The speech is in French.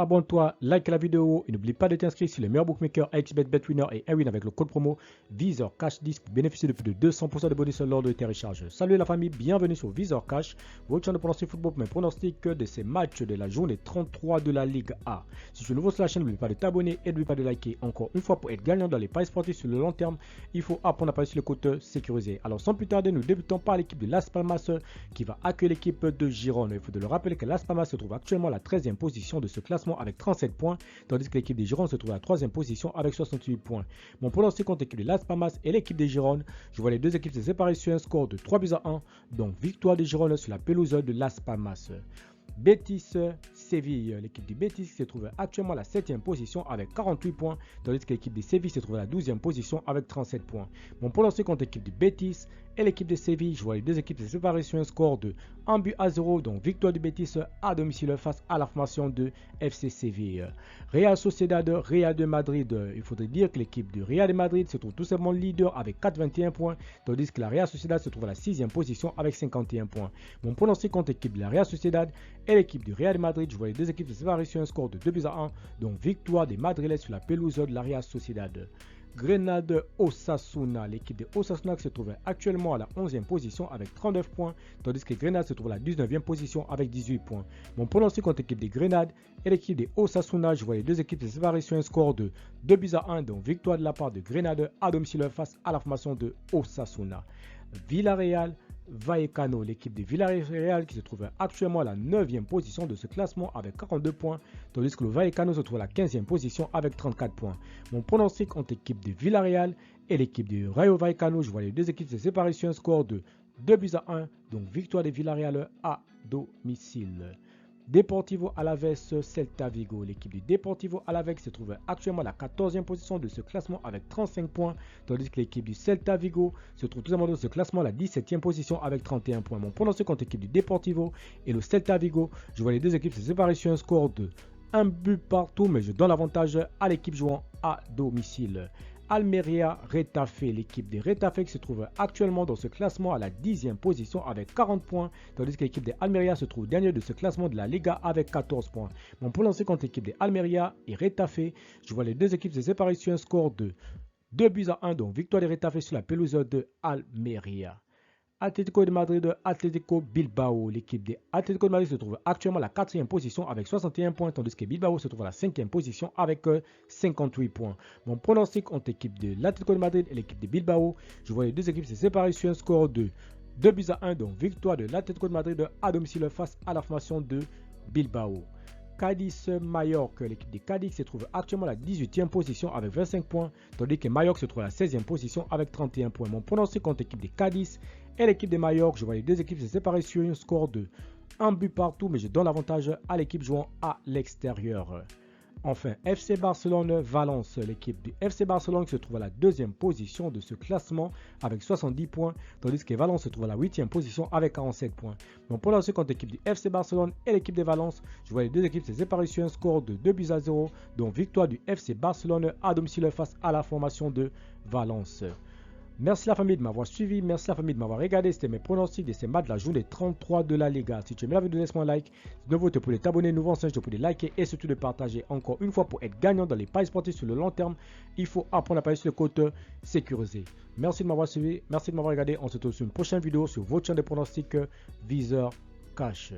abonne-toi, like la vidéo et n'oublie pas de t'inscrire sur les meilleurs bookmakers XBet, BetWinner et Airwin avec le code promo Visor Cash 10 pour bénéficier de plus de 200% de bonus lors de tes recharges. Salut la famille, bienvenue sur Visor Cash, votre chaîne de pronostic football pour mes pronostics de ces matchs de la journée 33 de la Ligue A. Si tu es nouveau sur la chaîne, n'oublie pas de t'abonner et n'oublie pas de liker. Encore une fois, pour être gagnant dans les paris sportifs sur le long terme, il faut apprendre à parier sur le côté sécurisé. Alors sans plus tarder, nous débutons par l'équipe de Las Palmas qui va accueillir l'équipe de Girone. Il faut de le rappeler que Las Palmas se trouve actuellement à la 13e position de ce classement avec 37 points, tandis que l'équipe des Girone se trouve à la 3e position avec 68 points. Mon pronostic contre l'équipe de Las Palmas et l'équipe des Girone, je vois les deux équipes se séparer sur un score de 3-1, donc victoire des Girone sur la pelouse de Las Palmas. Betis Séville, l'équipe du Betis se trouve actuellement à la 7e position avec 48 points, tandis que l'équipe de Séville se trouve à la 12e position avec 37 points. Mon pronostic contre l'équipe du Betis et l'équipe de Séville, je vois les deux équipes se séparer sur un score de 1-0, donc victoire du Betis à domicile face à la formation de FC Séville. Real Sociedad, Real de Madrid, il faudrait dire que l'équipe du Real de Madrid se trouve tout simplement leader avec 21 points, tandis que la Real Sociedad se trouve à la 6e position avec 51 points. Mon pronostic contre l'équipe de la Real Sociedad et l'équipe du Real de Madrid, je vois les deux équipes se séparer sur un score de 2-1, donc victoire des Madrilènes sur la pelouse de la Real Sociedad. Grenade Osasuna, l'équipe de Osasuna qui se trouve actuellement à la 11e position avec 39 points, tandis que Grenade se trouve à la 19e position avec 18 points. Mon pronostic contre l'équipe de Grenade et l'équipe de Osasuna, je vois les deux équipes se séparer sur un score de 2-1, donc victoire de la part de Grenade à domicile face à la formation de Osasuna. Villarreal Vallecano, l'équipe de Villarreal qui se trouve actuellement à la 9e position de ce classement avec 42 points, tandis que le Vallecano se trouve à la 15e position avec 34 points. Mon pronostic entre l'équipe de Villarreal et l'équipe de Rayo Vallecano, je vois les deux équipes se séparer sur un score de 2-1, donc victoire de Villarreal à domicile. Deportivo Alaves Celta Vigo, l'équipe du Deportivo Alaves se trouve actuellement à la 14e position de ce classement avec 35 points, tandis que l'équipe du Celta Vigo se trouve tout simplement dans ce classement à la 17e position avec 31 points. Mon pronostic contre l'équipe du Deportivo et le Celta Vigo, je vois les deux équipes se séparer sur un score de 1 but partout, mais je donne l'avantage à l'équipe jouant à domicile. Almeria Retafe, l'équipe de Retafe qui se trouve actuellement dans ce classement à la 10e position avec 40 points, tandis que l'équipe de Almeria se trouve dernier de ce classement de la Liga avec 14 points. Mon pronostic contre l'équipe de Almeria et Retafe, je vois les deux équipes se séparer sur un score de 2-1, donc victoire de Retafe sur la pelouse de Almeria. Atlético de Madrid, Atlético Bilbao. L'équipe de Atlético de Madrid se trouve actuellement à la 4e position avec 61 points, tandis que Bilbao se trouve à la 5e position avec 58 points. Mon pronostic entre l'équipe de l'Atlético de Madrid et l'équipe de Bilbao, je vois les deux équipes se séparer sur un score de 2-1, donc victoire de l'Atlético de Madrid à domicile face à la formation de Bilbao. Cadiz-Mallorca, l'équipe de Cadiz se trouve actuellement à la 18e position avec 25 points, tandis que Mallorca se trouve à la 16e position avec 31 points. Mon pronostic contre l'équipe de Cadiz et l'équipe de Mallorca, je vois les deux équipes se séparer sur un score de 1 but partout, mais je donne l'avantage à l'équipe jouant à l'extérieur. Enfin, FC Barcelone-Valence, l'équipe du FC Barcelone qui se trouve à la 2e position de ce classement avec 70 points, tandis que Valence se trouve à la 8e position avec 47 points. Mon pronostic contre l'équipe du FC Barcelone et l'équipe de Valence, je vois les deux équipes se séparer sur un score de 2-0, donc victoire du FC Barcelone à domicile face à la formation de Valence. Merci la famille de m'avoir suivi, merci la famille de m'avoir regardé, c'était mes pronostics de ces matchs de la journée 33 de la Liga. Si tu aimes la vidéo, laisse-moi un like. De nouveau, tu peux t'abonner, nouveau enseigne, tu peux liker et surtout de partager. Encore une fois, pour être gagnant dans les paris sportifs sur le long terme, il faut apprendre à parier sur le côté sécurisé. Merci de m'avoir suivi, merci de m'avoir regardé. On se retrouve sur une prochaine vidéo sur votre chaîne de pronostics Visor Cash.